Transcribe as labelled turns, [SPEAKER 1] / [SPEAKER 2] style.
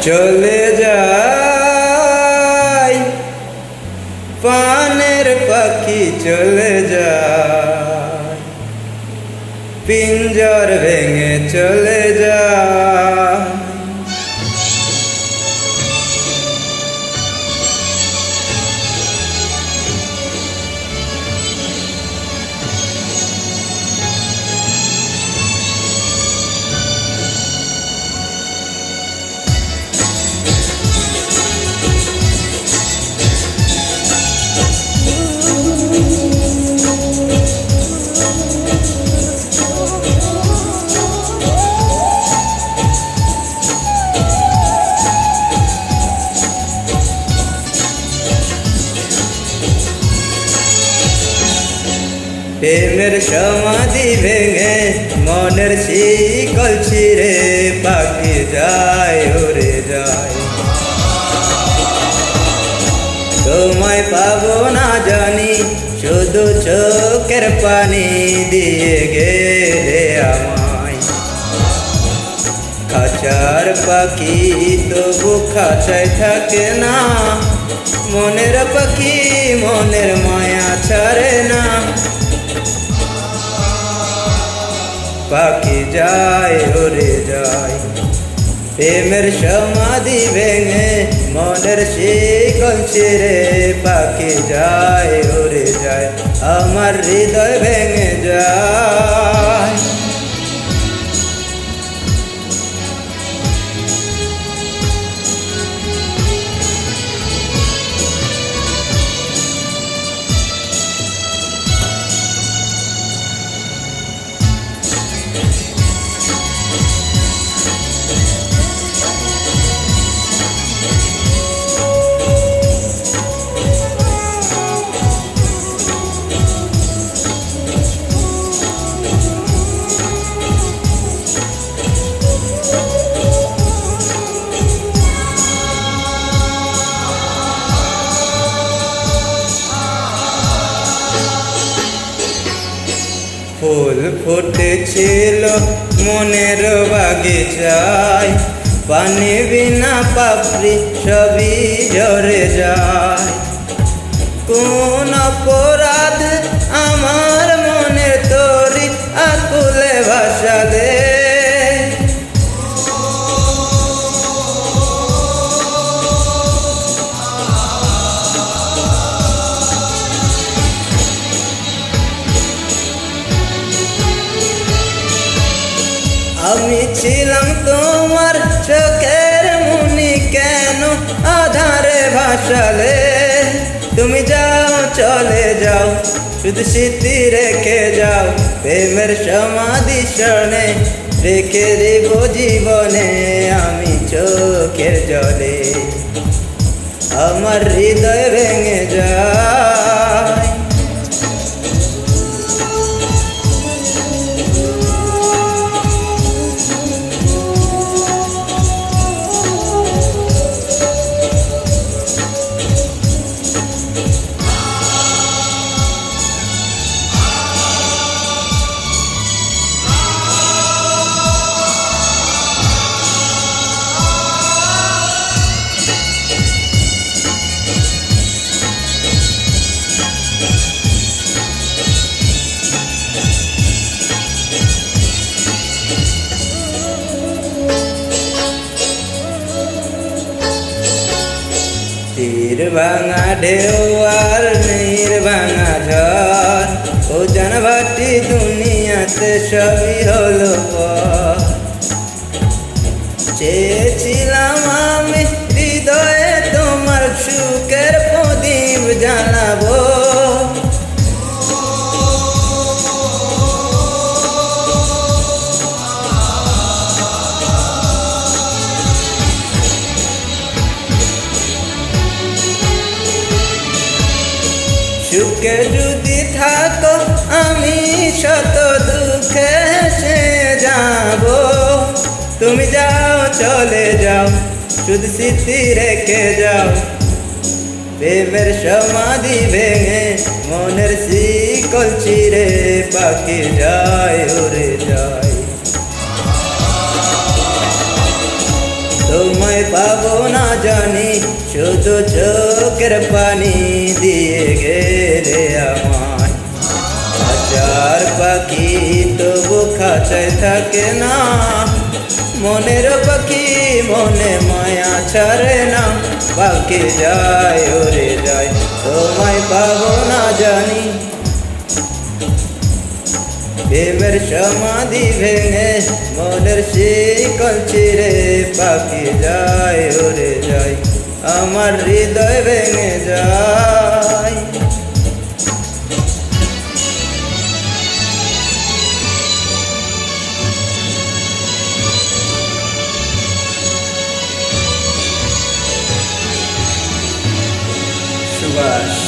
[SPEAKER 1] চলে যায় পানের পাখি চলে যায়, পিঞ্জর ভেঙে চলে যায়। প্রেমের সমাধি ভেঙে মনের শিকল ছিঁড়ে পাখি যায় উড়ে যায়। তোমায় পাবো না জানি, শুধু চোখের পানি দিয়ে গেলে আমায়। খাঁচার পাখি তবু খাঁচায় থাকে না, মনের পাখি মনের মায়া ছাড়ে না। পাখি যায় উড়ে যায়, প্রেমের সমাধি ভেঙে মনের শিকল ছিঁড়ে পাখি যায় উড়ে যায়, আমার হৃদয় ভেঙে যায়। ফুল ফুটেছিল মনের বাগিচায়, পানি বিনা পাপড়ি সবই ঝরে যায়। কোন অপরাধ আমার মনের তরি আকুলে ভাসালে, আমি ছিলাম তোমার চোখের মনি, কেন আধারে ভাসালে। তুমি যাও চলে যাও, শুধু স্মৃতি রেখে যাও, প্রেমের সমাধি শোনে রেখে দেব জীবনে আমি চোখের জলে। আমার হৃদয় ভেঙে যায়। তীর ভাঙা ঢেউ আর নীর ভাঙা ঝড়, ওজন ভাটি দুনিয়াতে সবই হলো পর। চেয়েছিলাম আমি হৃদয়ে তোমার সুখের প্রদীপ জ্বালাবো, সুখে যদি থাকো আমি শত দুঃখে হেসে যাব। তুমি যাও চলে যাও, শুধু স্মৃতি রেখে যাও, প্রেমের সমাধি ভেঙে মনের শিকল ছিঁড়ে পাখি যায় উড়ে যায়। তোমায় পাবো না জানি, শুধু চোখের পানি দিয়ে গেলে আমায়। হাজার পাখি তবু খাঁচায় থাকে না, মনের পাখি মনে মায়া ছাড়ে না। পাখি যায় উড়ে যায়, তোমায় পাবো না জানি। প্রেমের সমাধি ভেঙে মনের শিকল ছিঁড়ে পাখি যায় উড়ে যায়, আমার হৃদয় ভেঙে যায়। সুভাষ।